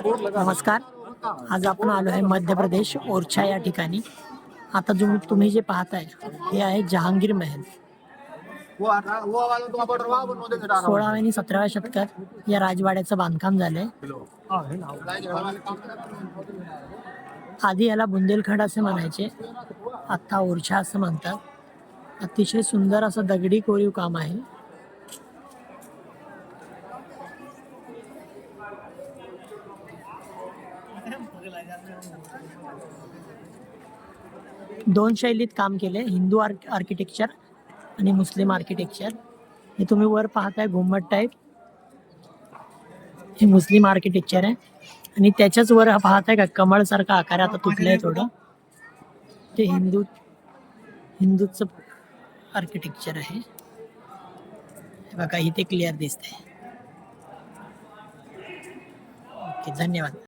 नमस्कार. आज आपण आलो आहे मध्य प्रदेश ओरछा या ठिकाणी. आता तुम्ही जे पाहताय हे आहे जहांगीर महल. 16व्या आणि 17व्या शतकात या राजवाड्याचं बांधकाम झालंय. आधी याला बुंदेलखंड असे म्हणायचे, आता ओरछा असं म्हणतात. अतिशय सुंदर असं दगडी कोरीव काम आहे. दोन शैलीत काम केले, हिंदू आर्किटेक्चर आणि मुस्लिम आर्किटेक्चर. हे तुम्ही वर पाहताय घुमट टाईप, हे मुस्लिम आर्किटेक्चर आहे. आणि त्याच्याच वर पाहताय का कमळ सारखा आकार, आता तुटलंय थोडं, ते हिंदूचं आर्किटेक्चर आहे. हे बघा इथे क्लिअर दिसतंय. ओके, धन्यवाद.